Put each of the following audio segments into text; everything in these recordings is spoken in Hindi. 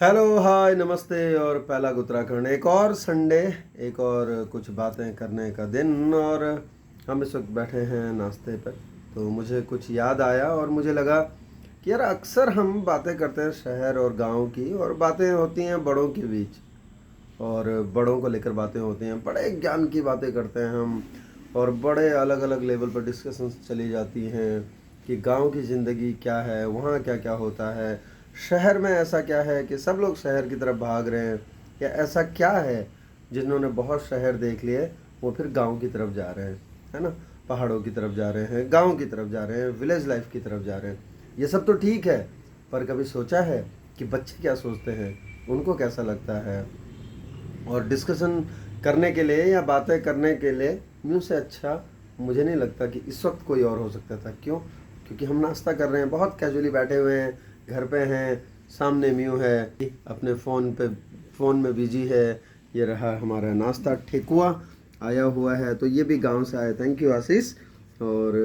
हेलो हाय नमस्ते और पहला उत्तराखंड। एक और संडे, एक और कुछ बातें करने का दिन। और हम इस वक्त बैठे हैं नाश्ते पर। तो मुझे कुछ याद आया और मुझे लगा कि यार अक्सर हम बातें करते हैं शहर और गांव की, और बातें होती हैं बड़ों के बीच, और बड़ों को लेकर बातें होती हैं, बड़े ज्ञान की बातें करते हैं हम, और बड़े अलग अलग लेवल पर डिस्कशंस चली जाती हैं कि गांव की ज़िंदगी क्या है, वहाँ क्या क्या होता है, शहर में ऐसा क्या है कि सब लोग शहर की तरफ भाग रहे हैं, या ऐसा क्या है जिन्होंने बहुत शहर देख लिए वो फिर गांव की तरफ जा रहे हैं, है ना। पहाड़ों की तरफ जा रहे हैं, गांव की तरफ जा रहे हैं, विलेज लाइफ की तरफ जा रहे हैं। ये सब तो ठीक है, पर कभी सोचा है कि बच्चे क्या सोचते हैं, उनको कैसा लगता है। और डिस्कशन करने के लिए या बातें करने के लिए म्यू से अच्छा मुझे नहीं लगता कि इस वक्त कोई और हो सकता था। क्यों? क्योंकि हम नाश्ता कर रहे हैं, बहुत कैजुअली बैठे हुए हैं, घर पे हैं, सामने म्यू है, अपने फ़ोन में बिजी है। ये रहा हमारा नाश्ता, ठेकुआ आया हुआ है, तो ये भी गांव से आया, थैंक यू आशीष। और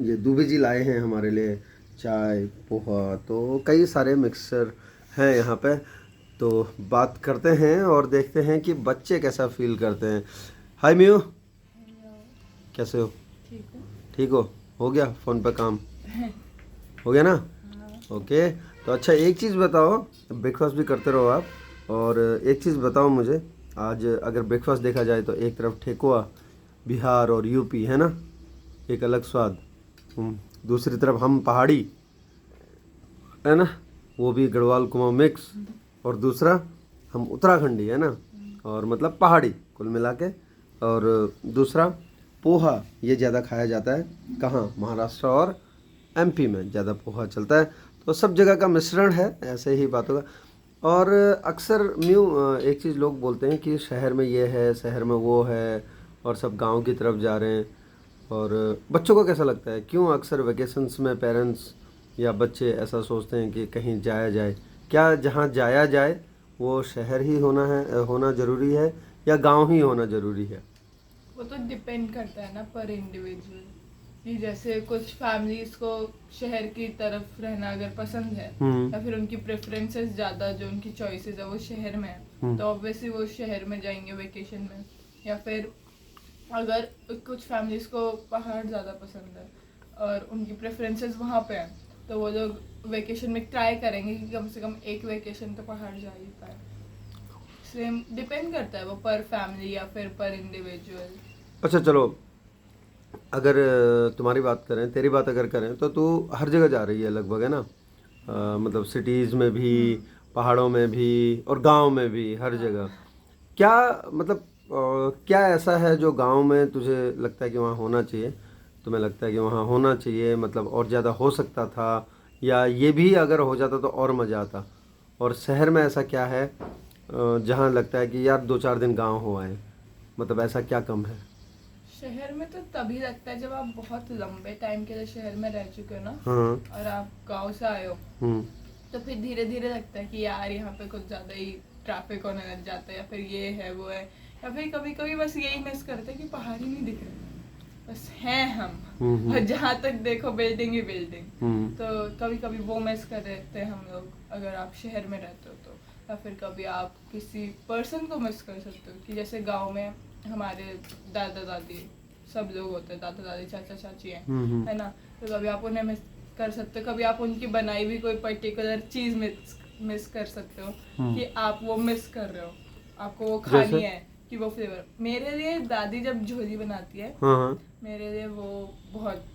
ये दूबी जी लाए हैं हमारे लिए चाय पोहा, तो कई सारे मिक्सचर हैं यहाँ पे। तो बात करते हैं और देखते हैं कि बच्चे कैसा फील करते हैं। हाय म्यू, कैसे हो? ठीक है। ठीक हो गया फ़ोन पे काम? हो गया ना? ओके। तो अच्छा एक चीज़ बताओ, ब्रेकफास्ट भी करते रहो आप। और एक चीज़ बताओ मुझे, आज अगर ब्रेकफास्ट देखा जाए तो एक तरफ ठेकुआ बिहार और यूपी, है ना, एक अलग स्वाद। दूसरी तरफ हम पहाड़ी, है ना, वो भी गढ़वाल कुमाऊं मिक्स। और दूसरा हम उत्तराखंडी, है ना, और मतलब पहाड़ी कुल मिला के। और दूसरा पोहा, ये ज़्यादा खाया जाता है कहाँ, महाराष्ट्र और एमपी में ज़्यादा पोहा चलता है। तो सब जगह का मिश्रण है, ऐसे ही बातों का। और अक्सर म्यू एक चीज़ लोग बोलते हैं कि शहर में ये है, शहर में वो है, और सब गांव की तरफ जा रहे हैं। और बच्चों को कैसा लगता है, क्यों अक्सर वेकेशंस में पेरेंट्स या बच्चे ऐसा सोचते हैं कि कहीं जाया जाए? क्या जहाँ जाया जाए वो शहर ही होना ज़रूरी है, या गांव ही होना ज़रूरी है? वो तो डिपेंड करता है ना पर इंडिविजुअल, कि जैसे कुछ फैमिलीज को शहर की तरफ रहना अगर पसंद है या फिर उनकी प्रेफरेंसेस ज़्यादा, जो उनकी चॉइसेस है वो शहर में है, तो ऑब्वियसली वो शहर में जाएंगे वेकेशन में। या फिर अगर कुछ फैमिलीज को पहाड़ ज़्यादा पसंद है और उनकी प्रेफरेंसेस वहाँ पे हैं, तो वो लोग वेकेशन में ट्राई करेंगे कि कम से कम एक वेकेशन तो पहाड़ जा ही पाए। सेम डिपेंड करता है वो पर फैमिली या फिर पर इंडिविजुअल। अच्छा चलो, अगर तुम्हारी बात करें, तेरी बात अगर करें, तो तू हर जगह जा रही है लगभग, है ना। मतलब सिटीज़ में भी, पहाड़ों में भी, और गांव में भी, हर जगह। क्या मतलब क्या ऐसा है जो गांव में तुझे लगता है कि वहाँ होना चाहिए, तुम्हें लगता है कि वहाँ होना चाहिए, मतलब और ज़्यादा हो सकता था, या ये भी अगर हो जाता तो और मज़ा आता? और शहर में ऐसा क्या है जहाँ लगता है कि यार 2-4 दिन गांव हो आए, मतलब ऐसा क्या कम है? शहर में तो तभी लगता है जब आप बहुत लंबे टाइम के लिए शहर में रह चुके हो ना, हाँ। और आप गांव से आए हो, हम्म। तो फिर धीरे धीरे लगता है कि यार यहाँ पे कुछ ज्यादा ही ट्रैफिक होने लग जाता है, या फिर ये है वो है, या फिर कभी कभी बस यही मिस करते हैं कि पहाड़ ही नहीं दिख रहे, बस हैं हम, और जहाँ तक देखो बिल्डिंग ही बिल्डिंग। तो कभी कभी वो मिस कर देते हैं हम लोग, अगर आप शहर में रहते हो तो। या फिर कभी आप किसी पर्सन को मिस कर सकते हो, कि जैसे गांव में हमारे दादा दादी सब लोग होते हैं, दादा दादी चाचा चाची हैं, है ना, तो कभी आप उन्हें मिस कर सकते हो, कभी आप उनकी बनाई हुई कोई पर्टिकुलर चीज मिस कर सकते हो, कि आप वो मिस कर रहे हो, आपको वो खानी है, कि वो फ्लेवर। मेरे लिए दादी जब झोली बनाती है, हाँ। मेरे लिए वो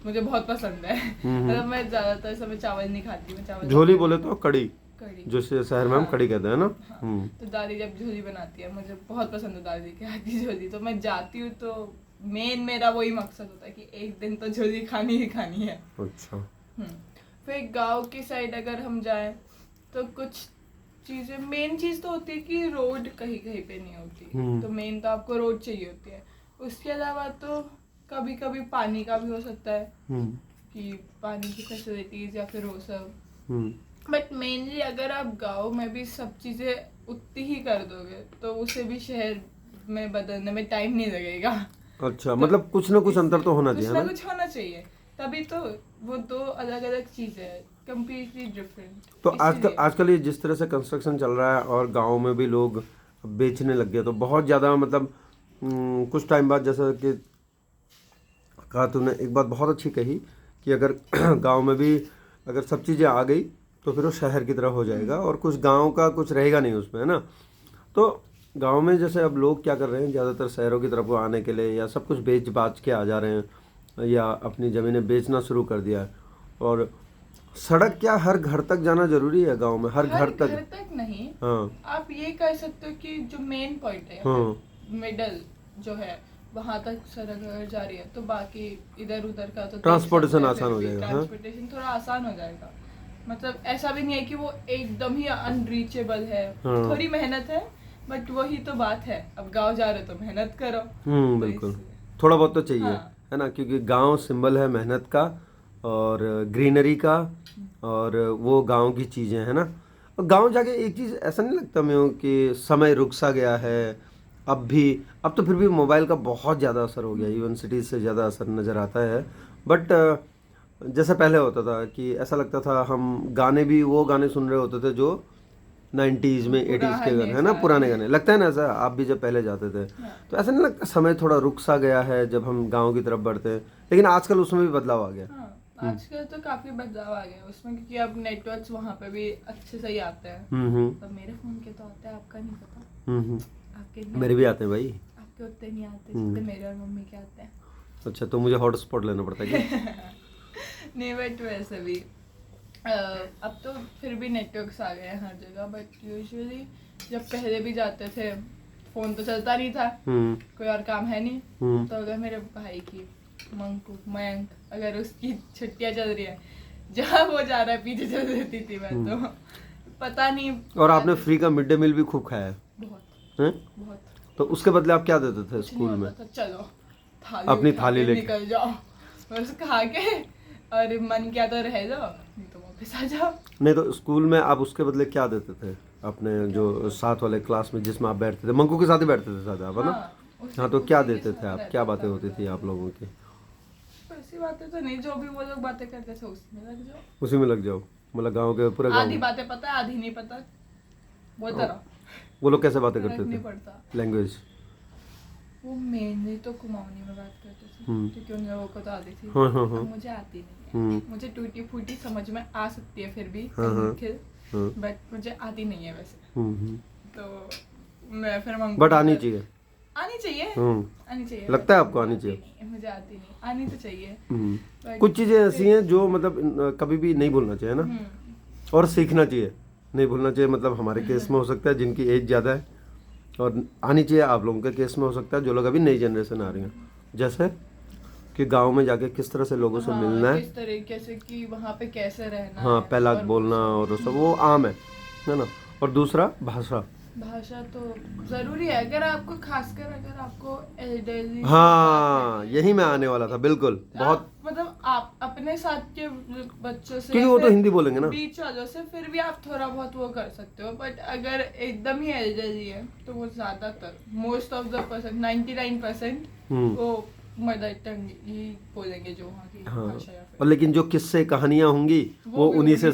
मुझे बहुत पसंद है। मतलब मैं ज्यादातर समय चावल नहीं खाती, मैं चावल झोली बोले तो कड़ी, कड़ी, जो शहर में हम कड़ी कहते हैं ना। हाँ। तो दादी जब झोली बनाती है, मुझे बहुत पसंद है दादी के हाथ की झोली, तो मैं जाती हूँ तो मेन मेरा वही मकसद होता है कि एक दिन तो झोली खानी ही खानी है। अच्छा। फिर गांव की साइड अगर हम जाएं तो कुछ चीजें, मेन चीज तो होती है कि रोड कहीं कहीं पे नहीं होती, तो मेन तो आपको रोड चाहिए होती है। उसके अलावा तो कभी कभी पानी का भी हो सकता है, कि पानी की फैसिलिटीज या फिर वो सब। बट मेनली अगर आप गांव में भी सब चीजें उतनी ही कर दोगे तो उसे भी शहर में बदलने में टाइम नहीं लगेगा। अच्छा, तो मतलब कुछ ना कुछ अंतर तो होना कुछ चाहिए ना ना। कुछ होना चाहिए, तभी तो वो दो अलग अलग चीजें हैं। Completely different. तो आजकल ये जिस तरह से कंस्ट्रक्शन चल रहा है और गांव में भी लोग बेचने लग गए, तो बहुत ज़्यादा मतलब कुछ टाइम बाद, जैसा कि कहा तूने, एक बात बहुत अच्छी कही कि अगर गांव में भी अगर सब चीज़ें आ गई तो फिर वो शहर की तरह हो जाएगा और कुछ गांव का कुछ रहेगा नहीं उसमें, है ना। तो गांव में जैसे अब लोग क्या कर रहे हैं, ज़्यादातर शहरों की तरफ आने के लिए या सब कुछ बेच बाच के आ जा रहे हैं या अपनी ज़मीनें बेचना शुरू कर दिया है। और सड़क क्या हर घर तक जाना जरूरी है गांव में, हर घर तक नहीं। हाँ, आप ये कह सकते हो कि जो मेन पॉइंट है, हाँ, मिडल जो है, वहां तक सड़क अगर जा रही है तो बाकी इधर उधर का तो ट्रांसपोर्टेशन आसान हो जाएगा। ट्रांसपोर्टेशन थोड़ा आसान हो जाएगा। मतलब ऐसा भी नहीं है कि वो एकदम ही अनरीचेबल है, थोड़ी मेहनत है, बट वही तो बात है, अब गांव जा रहे हो तो मेहनत करो। बिल्कुल, थोड़ा बहुत तो चाहिए, हाँ। है ना, क्योंकि गांव सिंबल है मेहनत का और ग्रीनरी का, और वो गांव की चीज़ें, है ना। और गांव जाके एक चीज़ ऐसा नहीं लगता मैं कि समय रुक सा गया है अब भी। अब तो फिर भी मोबाइल का बहुत ज़्यादा असर हो गया, इवन सिटीज़ से ज़्यादा असर नज़र आता है। बट जैसे पहले होता था कि ऐसा लगता था हम गाने भी वो गाने सुन रहे होते थे जो 90s में 80s के गाने, है ना, पुराने गाने, लगता है ना ऐसा। आप भी जब पहले जाते थे तो ऐसा नहीं लगता समय थोड़ा रुक सा गया है जब हम गांव की तरफ बढ़ते हैं, लेकिन आजकल उसमें भी बदलाव आ गया। आजकल तो काफी बदलाव आ गया उसमें, क्योंकि अब नेटवर्क्स वहाँ पे भी अच्छे से ही आते हैं। अब मेरे फोन के तो आते हैं, आपका नहीं पता। आपके मेरे भी आते हैं भाई, आपके उतने नहीं आते जितने मेरे और मम्मी के आते हैं। अच्छा, तो मुझे हॉटस्पॉट लेना पड़ता है क्या? नहीं, बट वैसे भी अब तो फिर भी नेटवर्क्स आ गए हैं हर जगह। बट यूजुअली जब पहले भी जाते थे, फोन तो चलता नहीं था, कोई और काम है नहीं, तो अगर मेरे भाई की मयंक अगर उसकी छुट्टियां चल रही है, जहाँ वो जा रहा है पीछे चल देती थी मैं, तो पता नहीं। और आपने फ्री का मिड डे मील भी खूब खाया है? बहुत। तो उसके बदले आप क्या देते थे स्कूल में? चलो अपनी थाली लेके निकल जाओ, बस खा के, और मन किया तो रह जाओ, नहीं तो वापस आ जाओ। नहीं, तो स्कूल में आप उसके बदले क्या देते थे अपने जो साथ वाले क्लास में जिसमें आप बैठते थे? मंकू के साथ ही बैठते थे साथ आप, है ना? हाँ, तो क्या देते थे आप, क्या बातें होती थी आप लोगों की? ऐसी बातें तो नहीं, जो भी वो लोग बातें करते थे उसी में लग जाओ। मतलब गांव के पूरे गांव आधी बातें पता है, आधी नहीं पता, बोलता रहो। वो लोग कैसे बातें करते थे? लैंग्वेज वो मेनली तो कुमाऊनी में बात करते थे, क्योंकि उन लोगों को तो आती थी। मुझे आती नहीं है। मुझे टूटी फूटी समझ में आ सकती है फिर भी, बट मुझे आती नहीं है वैसे। तो मैं फिर बट आनी चाहिए, आनी चाहिए। लगता है आपको आनी चाहिए? मुझे आती नहीं, आनी तो चाहिए। कुछ चीजें ऐसी हैं जो मतलब कभी भी नहीं भूलना चाहिए ना, और सीखना चाहिए, नहीं भूलना चाहिए। मतलब हमारे केस में हो सकता है जिनकी एज ज़्यादा है, और आनी चाहिए आप लोगों के केस में हो सकता है जो लोग अभी नई जनरेशन आ रही हैं, जैसे कि गांव में जाके किस तरह से लोगों से मिलना है, किस तरीके से कि वहाँ पे कैसे रहना हाँ, है, पहला बोलना और सब वो आम है ना। और दूसरा भाषा तो जरूरी है, अगर आपको खासकर अगर आपको एल्डरली, हाँ, यही मैं आने वाला था, बिल्कुल। बहुत मतलब आप अपने साथ के बच्चों से, क्योंकि वो तो हिंदी बोलेंगे ना, बीच वालों से फिर भी आप थोड़ा बहुत वो कर सकते हो। बट अगर एकदम ही एल्डरली है तो वो ज्यादातर मोस्ट ऑफ द पर्सन 99% वो मदर टंग ही बोलेंगे, जो वहाँ की भाषा है। और लेकिन जो किस्से कहानियां होंगी वो उन्हीं से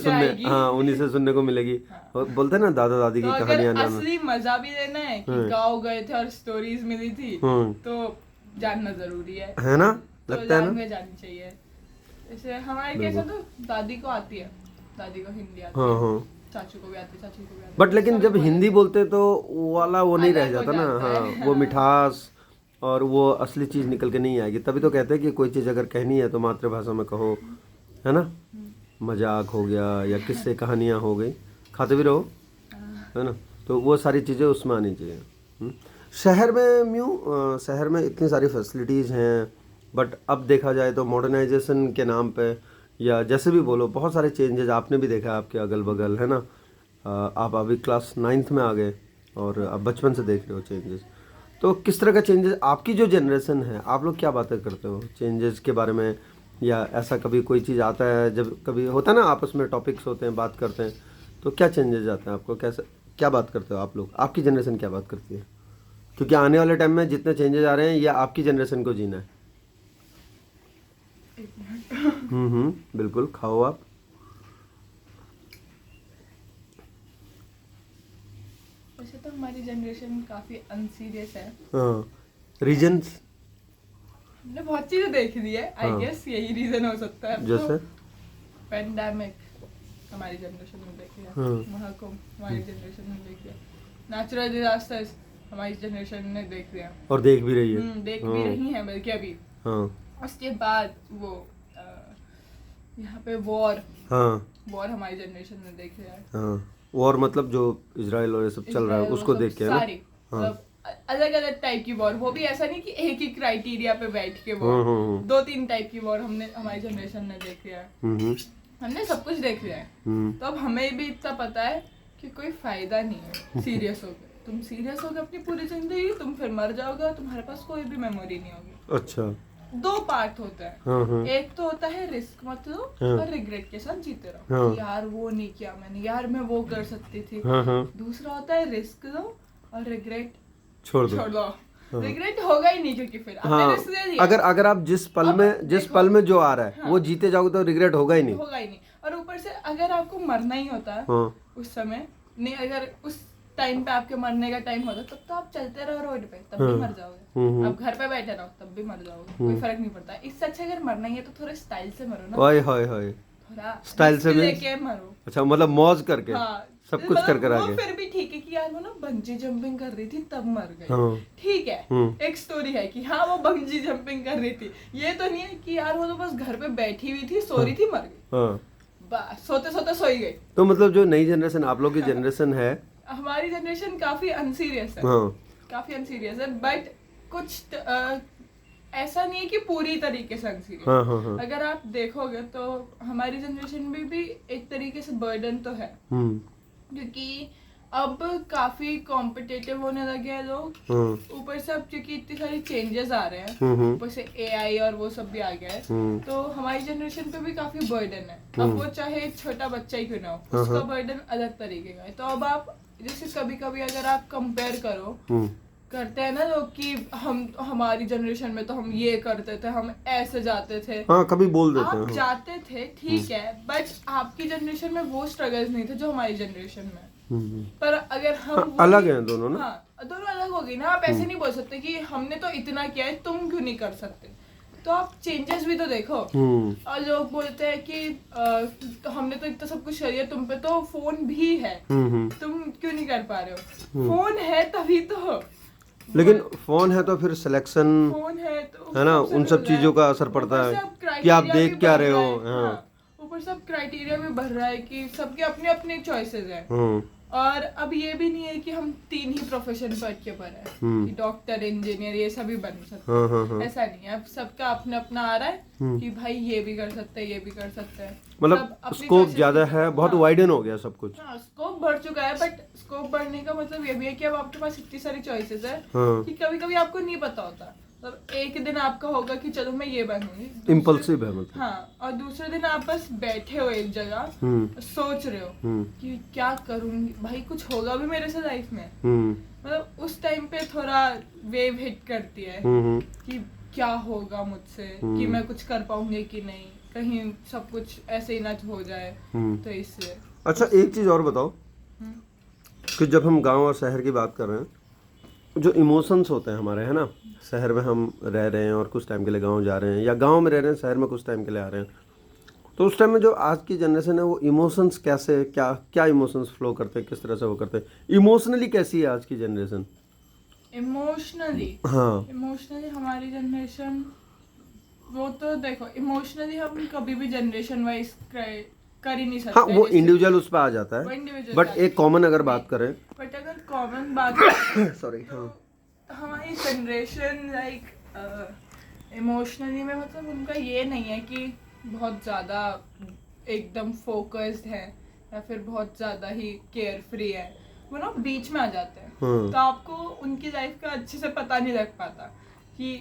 सुनने को मिलेगी। बोलते हैं ना दादा दादी की कहानियां। असली मजा भी लेना है कि गाँव गए थे और स्टोरीज मिली थी, तो जानना जरूरी है ना, लगता है ना, जानी चाहिए। जैसे हमारे कैसे तो दादी को आती है, दादी को हिंदी आती है, चाचू को भी आती है, चाचू को भी आती है। बट लेकिन जब हिंदी बोलते तो वाला वो नहीं रह जाता ना, हाँ, वो मिठास और वो असली चीज़ निकल के नहीं आएगी। तभी तो कहते हैं कि कोई चीज़ अगर कहनी है तो मातृभाषा में कहो, है ना। मजाक हो गया या किस्से कहानियाँ हो गई, खाते भी रहो, है ना, तो वो सारी चीज़ें उसमें आनी चाहिए। शहर में शहर में इतनी सारी फैसिलिटीज़ हैं, बट अब देखा जाए तो मॉडर्नाइजेशन के नाम पे या जैसे भी बोलो, बहुत सारे चेंजेस आपने भी देखा आपके अगल बगल, है ना। आप अभी क्लास 9th में आ गए और अब बचपन से देख रहे हो चेंजेस। तो किस तरह का चेंजेस, आपकी जो जनरेशन है, आप लोग क्या बातें करते हो चेंजेस के बारे में, या ऐसा कभी कोई चीज़ आता है, जब कभी होता है ना आपस में टॉपिक्स होते हैं, बात करते हैं, तो क्या चेंजेस आते हैं आपको, कैसे क्या बात करते हो आप लोग, आपकी जनरेशन क्या बात करती है? क्योंकि आने वाले टाइम में जितने चेंजेस आ रहे हैं ये आपकी जनरेशन को जीना है। बिल्कुल, खाओ आप। वैसे तो हमारी जनरेशन काफी अनसीरियस है। हाँ, रीजन्स हमने बहुत चीजें देख ली है, आई हाँ। गेस यही रीजन हो सकता है। जैसे पेंडेमिक हमारी जनरेशन में देख लिया, हाँ। महाकुंभ हमारी जनरेशन ने देख लिया, नेचुरल डिजास्टर्स हमारी जनरेशन ने देख लिया, और देख भी रही है। देख हाँ। भी रही है बल्कि अभी। हाँ उसके बाद वो यहाँ पे वॉर हाँ हमारी जनरेशन ने देख लिया है। हाँ, वॉर मतलब जो इजराइल और ये सब चल रहा है इसराइल, वो उसको सब देख के है ना? सारी हाँ। मतलब अलग अलग टाइप की वॉर, वो भी ऐसा नहीं कि एक ही क्राइटेरिया पे बैठ के हाँ, वॉर, हाँ, हाँ। 2-3 टाइप की वॉर हमारी जनरेशन ने देख लिया है। हम्म, हमने सब कुछ देख लिया है, हम्म, तो अब हमें भी इतना पता है कि कोई फायदा नहीं है सीरियस होकर। तुम सीरियस होगे अपनी पूरी जिंदगी, तुम फिर मर जाओगे, तुम्हारे पास कोई भी मेमोरी नहीं होगी। अच्छा। 2 पार्ट होता है, हाँ हाँ एक तो होता है रिस्क मत लो हाँ। और रिग्रेट के साथ जीते रहो, हाँ। कि यार वो नहीं किया मैंने, यार मैं वो कर सकती थी। हाँ हाँ, दूसरा होता है रिस्क लो और रिग्रेट छोड़ दो। छोड़ दो। हाँ। रिग्रेट होगा ही नहीं, क्योंकि फिर आपने हाँ, रिस्क ले लिया। अगर आप जिस अब देखो, पल में जो आ रहा है हाँ। वो जीते जाओगे तो रिग्रेट होगा ही नहीं। होगा ही नहीं। और ऊपर से अगर आपको मरना ही होता है हाँ उस समय, नहीं अगर उस टाइम पे आपके मरने का टाइम होता तब तो आप चलते रहो रोड पे, तब भी हाँ। मर जाओगे। हम्म। आप घर पे बैठे रहो तब भी मर जाओगे, कोई फर्क नहीं पड़ता। इससे अच्छा अगर मरना ही है तो थोड़ा स्टाइल से मरो ना, हाय हाय हाय, थोड़ा स्टाइल से risk means? लेके मरो। अच्छा, मतलब मौज करके हाँ, सब कुछ कर कर वो आगे। फिर भी ठीक है कि यार वो ना बंजी जंपिंग कर रही थी तब मर गई, हाँ। ठीक है। हम्म। एक स्टोरी है कि हाँ वो बंजी जंपिंग कर रही थी, ये तो नहीं है कि यार वो तो बस घर पे बैठी हुई थी, सो रही थी, मर गई, हाँ, बस सोते सोते सोई गई। तो मतलब जो नई जनरेशन आप लोग की जनरेशन है। हमारी जनरेशन काफी अनसीरियस है, हाँ काफी अनसीरियस है, बट कुछ ऐसा नहीं है कि पूरी तरीके से अनसीरियस। हाँ हाँ हाँ। अगर आप देखोगे तो हमारी जनरेशन में भी एक तरीके से बर्डन तो है, हम्म। क्योंकि अब काफी कॉम्पिटिटिव होने लगे हैं लोग। हाँ। ऊपर से अब क्योंकि इतनी सारी चेंजेस आ रहे हैं, हम्म। ऊपर से एआई और वो सब भी आ गया है, हम्म। तो हमारी जनरेशन पे भी काफी बर्डन है। अब हम्म। वो चाहे छोटा बच्चा ही क्यों ना हो, हाँ, उसका हाँ। बर्डन अलग तरीके का है। तो अब आप जैसे कभी कभी अगर आप कंपेयर करो, हम्म। करते हैं ना लोग कि हमारी जनरेशन में तो हम ये करते थे, हम ऐसे जाते थे। हाँ, कभी बोल देते आप हैं। हाँ। जाते थे ठीक है, बट आपकी जनरेशन में वो स्ट्रगल्स नहीं थे जो हमारी जनरेशन में है। हम्म। पर अगर हम हाँ, अलग हैं दोनों ना। हाँ, दोनों अलग हो गई ना। आप ऐसे नहीं बोल सकते कि हमने तो इतना किया है, तुम क्यों नहीं कर सकते। तो आप चेंजेस भी तो देखो। हम्म। और लोग बोलते हैं कि तो हमने तो इतना सब कुछ कर लिया, तुम पे तो फोन भी है, हम्म। तुम क्यों नहीं कर पा रहे हो। फोन है तभी तो, लेकिन फोन है तो फिर सिलेक्शन फोन है तो है ना, सबसे उन सब मिल रहा है। चीजों का असर पड़ता ऊपर से है अब कि आप criteria देख भी क्या बढ़ रहे रहा हो। है। हाँ। हाँ, ऊपर से अब क्राइटेरिया भी बढ़ रहा है कि सबके अपने अपने चॉइसेस हैं। हम्म। और अब ये भी नहीं है कि हम 3 ही प्रोफेशन पर अटके पड़े हैं, हम्म। कि डॉक्टर, इंजीनियर ये सभी बन सकते हाँ हैं। हाँ हाँ। ऐसा नहीं है, अब सबका अपना अपना आ रहा है हम्म। कि भाई ये भी कर सकते हैं, ये भी कर सकते हैं। सब मतलब अपनी स्कोप choices ज्यादा के है, साथ। बहुत हाँ। वाइडन हो गया सब कुछ। हाँ, स्कोप बढ़ चुका है, बट स्कोप बढ़ने का मतलब ये भी है कि अब आपके पास इतनी सारी चॉइसेस है हाँ। कि कभी कभी आपको नहीं पता होता। मतलब एक दिन आपका होगा कि चलो मैं ये बनूंगी, इम्पल्सिव है मतलब। हाँ, और दूसरे दिन आप बस बैठे हो एक जगह, हम्म। सोच रहे हो हम्म। कि क्या करूंगी, भाई कुछ होगा भी मेरे से लाइफ में। हम्म। मतलब उस टाइम पे थोड़ा वेव हिट करती है हम्म। कि क्या होगा मुझसे, कि मैं कुछ कर पाऊंगी कि नहीं, कहीं सब कुछ ऐसे ही ना हो जाए। हम्म। तो इसलिए अच्छा, एक चीज और बताओ हम्म, कि जब हम गांव और शहर की बात कर रहे हैं, जो इमोशंस होते हैं हमारे, है ना, शहर में हम रह रहे हैं और कुछ टाइम के लिए गांव जा रहे हैं, या गांव में रह रहे हैं शहर में कुछ टाइम के लिए आ रहे हैं, तो उस टाइम में जो आज की जनरेशन है वो इमोशंस कैसे, क्या क्या इमोशंस फ्लो करते हैं, किस तरह से वो करते हैं, इमोशनली कैसी है आज की जनरेशन? इमोशनली हाँ। इमोशनली हमारी जनरेशन, वो तो देखो इमोशनली हम कभी भी जनरेशन वाइज कर ही नहीं सकते। हाँ, वो जैसे- इंडिविजुअल उस पर आ जाता वो है, individual बट का एक कॉमन अगर बात करें, बट अगर कॉमन बात करें सॉरी, तो हाँ, हमारी जनरेशन लाइक इमोशनली में, मतलब उनका ये नहीं है कि बहुत ज़्यादा एकदम फोकस्ड है या फिर बहुत ज़्यादा ही केयर फ्री है। वो ना बीच में आ जाते हैं, हाँ। तो आपको उनकी लाइफ का अच्छे से पता नहीं लग पाता कि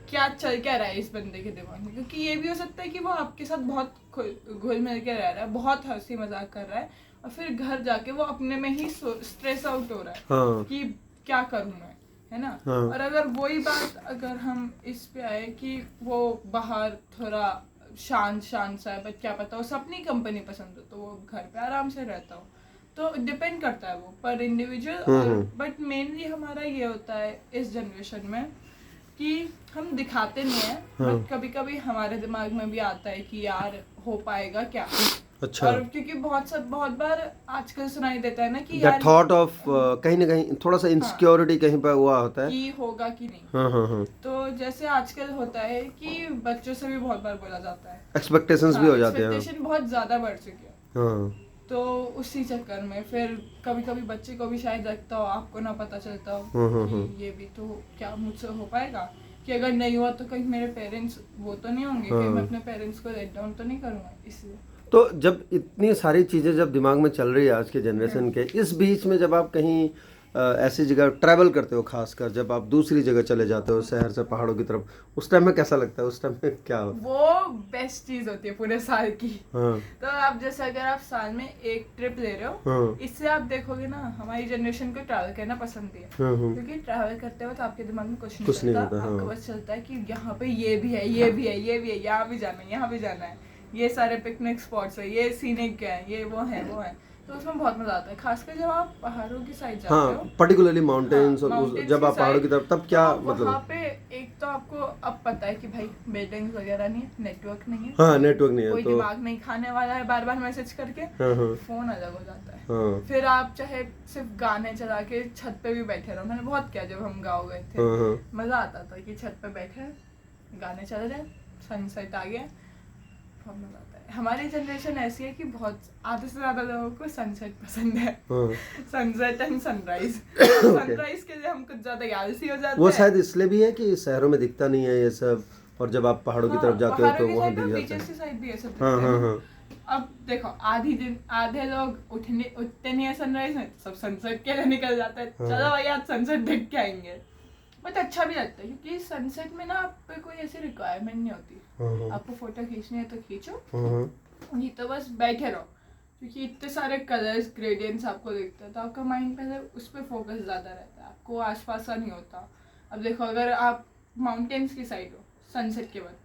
क्या चल क्या रहा है इस बंदे के दिमाग में। क्योंकि ये भी हो सकता है कि वो आपके साथ बहुत घुल मिल के रह रहा है, बहुत हंसी मजाक कर रहा है, और फिर घर जाके वो अपने में ही स्ट्रेस आउट हो रहा है हाँ। कि क्या करूं मैं, है ना। हाँ। और अगर वही बात अगर हम इस पे आए कि वो बाहर थोड़ा शांत शांत सा है, बट क्या पता उसे अपनी कंपनी पसंद हो तो वो घर पे आराम से रहता हो, तो डिपेंड करता है वो पर इंडिविजुअल। बट मेनली हमारा ये होता है इस जनरेशन में कि हम दिखाते नहीं है, बट कभी कभी हमारे दिमाग में भी आता है कि यार हो पाएगा क्या। अच्छा। और क्योंकि बहुत बार आजकल सुनाई देता है ना कि दैट यार थॉट ऑफ कहीं ना कहीं थोड़ा सा इनसिक्योरिटी कहीं पर हुआ होता है कि होगा कि नहीं। हाँ। तो जैसे आजकल होता है कि बच्चों से भी बहुत बार बोला जाता है, एक्सपेक्टेशंस भी हो जाते हैं। एक्सपेक्टेशन बहुत ज्यादा बढ़ चुकी है। हाँ तो उसी चक्कर में फिर कभी कभी बच्चे को भी शायद लगता हो, आपको ना पता चलता हो कि ये भी तो क्या मुझसे हो पाएगा, कि अगर नहीं हुआ तो कहीं मेरे पेरेंट्स वो तो नहीं होंगे, कहीं मैं अपने पेरेंट्स को लेट डाउन तो नहीं करूंगा। इसलिए तो जब इतनी सारी चीज़ें जब दिमाग में चल रही है आज के जनरेशन के, इस बीच में जब आप कहीं ऐसी जगह ट्रैवल करते हो, खासकर जब आप दूसरी जगह चले जाते हो शहर से पहाड़ों की तरफ, उस टाइम में कैसा लगता है? उस टाइम में क्या होता है? वो बेस्ट चीज होती है पूरे साल की। हाँ तो आप जैसे अगर आप साल में एक ट्रिप ले रहे हो, हाँ इससे आप देखोगे ना हमारी जनरेशन को ट्रैवल करना पसंद है, क्योंकि ट्रैवल करते वक्त आपके दिमाग में कुछ नहीं चलता, आपको बस चलता है कि यहाँ पे ये भी है, ये भी है, ये भी है, यहाँ भी जाना है, यहाँ भी जाना है, ये सारे पिकनिक स्पॉट्स है, ये सीनिक है, ये वो है। तो उसमें बहुत मजा आता है, खासकर जब आप पहाड़ों की साइड जाते हो, पर्टिकुलरली माउंटेन्स। जब आप पहाड़ों की तरफ, तब क्या तो मतलब वहाँ पे एक तो आपको अब पता है कि भाई बिल्डिंग्स वगैरह नहीं है, नेटवर्क नहीं है, हाँ नेटवर्क नहीं है, कोई तो दिमाग नहीं खाने वाला है बार बार मैसेज करके, फोन अलग हो जाता है। हाँ फिर आप चाहे सिर्फ गाने चला के छत पे भी बैठे रहो, मैंने बहुत किया जब हम गाँव गए थे, मजा आता था कि छत पे बैठे गाने चल रहे, सनसेट आ गया, बहुत मजा आता है। हमारी जनरेशन ऐसी है कि बहुत आधे से ज्यादा लोगों को सनसेट पसंद है, सनसेट एंड सनराइज। सनराइज के लिए हम कुछ ज्यादा आलसी हो जाते हैं। वो शायद इसलिए भी है कि शहरों में दिखता नहीं है ये सब, और जब आप पहाड़ों की तरफ जाते हो तो वहाँ दिख जाता है। साइड भी ऐसा हाँ। अब देखो आधे लोग उठते नहीं है सनराइज में, सब सनसेट के लिए निकल जाते हैं, चलो भाई आज सनसेट देख के आएंगे। बट अच्छा भी लगता है क्योंकि सनसेट में ना आप पे कोई ऐसी रिक्वायरमेंट नहीं होती, आपको फोटो खींचनी है तो खींचो, नहीं तो बस बैठे रहो, क्योंकि इतने सारे कलर्स ग्रेडियंट्स आपको दिखते हैं, तो आपका माइंड पहले उस पर फोकस ज़्यादा रहता है, आपको आसपास का नहीं होता। अब देखो अगर आप माउंटेन्स की साइड हो सनसेट के बाद,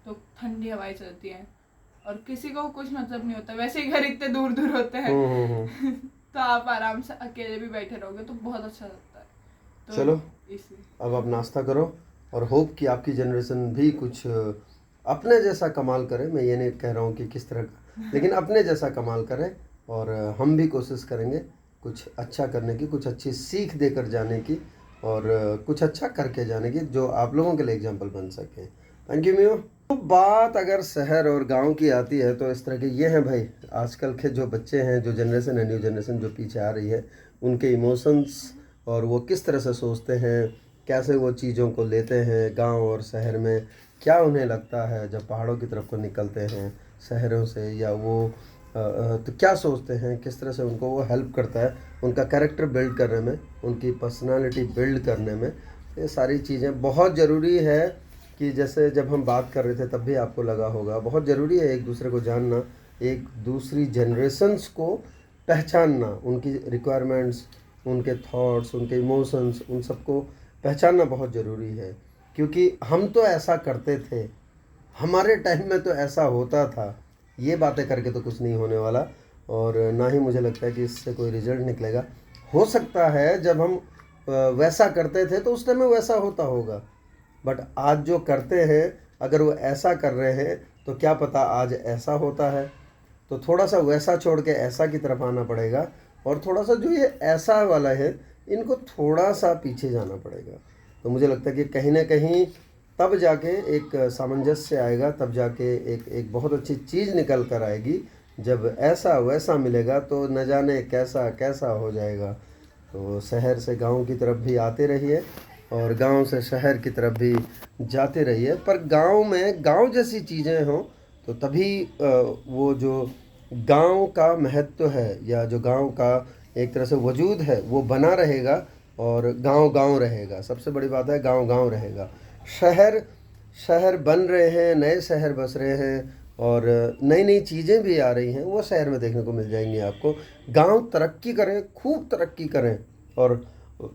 तो ठंडी हवाएं चलती हैं और किसी को कुछ मतलब नहीं होता, वैसे ही घर इतने दूर दूर होते हैं तो आप आराम से अकेले भी बैठे रहोगे तो बहुत अच्छा लगता है। तो चलो अब आप नाश्ता करो और होप कि आपकी जनरेशन भी कुछ अपने जैसा कमाल करे। मैं ये नहीं कह रहा हूँ कि किस तरह का, लेकिन अपने जैसा कमाल करे, और हम भी कोशिश करेंगे कुछ अच्छा करने की, कुछ अच्छी सीख देकर जाने की, और कुछ अच्छा करके जाने की, जो आप लोगों के लिए एग्जाम्पल बन सके। थैंक यू मियो। तो बात अगर शहर और गांव की आती है तो इस तरह के ये हैं भाई आजकल के जो बच्चे हैं, जो जनरेशन है, न्यू जनरेशन जो पीछे आ रही है, उनके इमोशंस और वो किस तरह से सोचते हैं, कैसे वो चीज़ों को लेते हैं गांव और शहर में, क्या उन्हें लगता है जब पहाड़ों की तरफ को निकलते हैं शहरों से, या वो तो क्या सोचते हैं, किस तरह से उनको वो हेल्प करता है उनका कैरेक्टर बिल्ड करने में, उनकी पर्सनालिटी बिल्ड करने में। ये सारी चीज़ें बहुत ज़रूरी है कि जैसे जब हम बात कर रहे थे तब भी आपको लगा होगा, बहुत ज़रूरी है एक दूसरे को जानना, एक दूसरी जनरेशन्स को पहचानना, उनकी रिक्वायरमेंट्स, उनके थॉट्स, उनके इमोशंस, उन सबको पहचानना बहुत ज़रूरी है। क्योंकि हम तो ऐसा करते थे, हमारे टाइम में तो ऐसा होता था, ये बातें करके तो कुछ नहीं होने वाला, और ना ही मुझे लगता है कि इससे कोई रिजल्ट निकलेगा। हो सकता है जब हम वैसा करते थे तो उस टाइम में वैसा होता होगा, बट आज जो करते हैं अगर वो ऐसा कर रहे हैं तो क्या पता आज ऐसा होता है। तो थोड़ा सा वैसा छोड़ के ऐसा की तरफ आना पड़ेगा, और थोड़ा सा जो ये ऐसा वाला है इनको थोड़ा सा पीछे जाना पड़ेगा। तो मुझे लगता है कि कहीं ना कहीं तब जाके एक सामंजस्य आएगा, तब जाके एक बहुत अच्छी चीज़ निकल कर आएगी। जब ऐसा वैसा मिलेगा तो न जाने कैसा कैसा हो जाएगा। तो शहर से गांव की तरफ भी आते रहिए और गांव से शहर की तरफ भी जाते रहिए, पर गांव में गांव जैसी चीज़ें हों तो तभी वो जो गांव का महत्व है या जो गांव का एक तरह से वजूद है वो बना रहेगा, और गांव गांव रहेगा। सबसे बड़ी बात है गांव गांव रहेगा। शहर शहर बन रहे हैं, नए शहर बस रहे हैं, और नई नई चीज़ें भी आ रही हैं, वो शहर में देखने को मिल जाएंगी आपको। गांव तरक्की करें, खूब तरक्की करें, और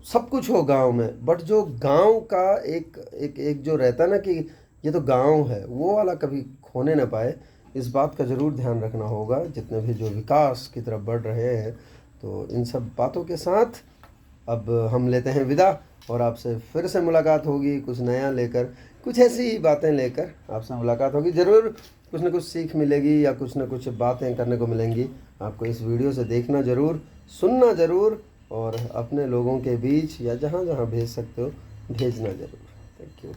सब कुछ हो गांव में, बट जो गांव का एक एक एक जो रहता है ना कि ये तो गांव है, वो वाला कभी खोने ना पाए। इस बात का ज़रूर ध्यान रखना होगा जितने भी जो विकास की तरफ बढ़ रहे हैं। तो इन सब बातों के साथ अब हम लेते हैं विदा, और आपसे फिर से मुलाकात होगी कुछ नया लेकर, कुछ ऐसी ही बातें लेकर आपसे मुलाकात होगी। ज़रूर कुछ ना कुछ सीख मिलेगी या कुछ ना कुछ बातें करने को मिलेंगी आपको इस वीडियो से। देखना ज़रूर, सुनना ज़रूर, और अपने लोगों के बीच या जहाँ जहाँ भेज सकते हो भेजना ज़रूर। Thank you.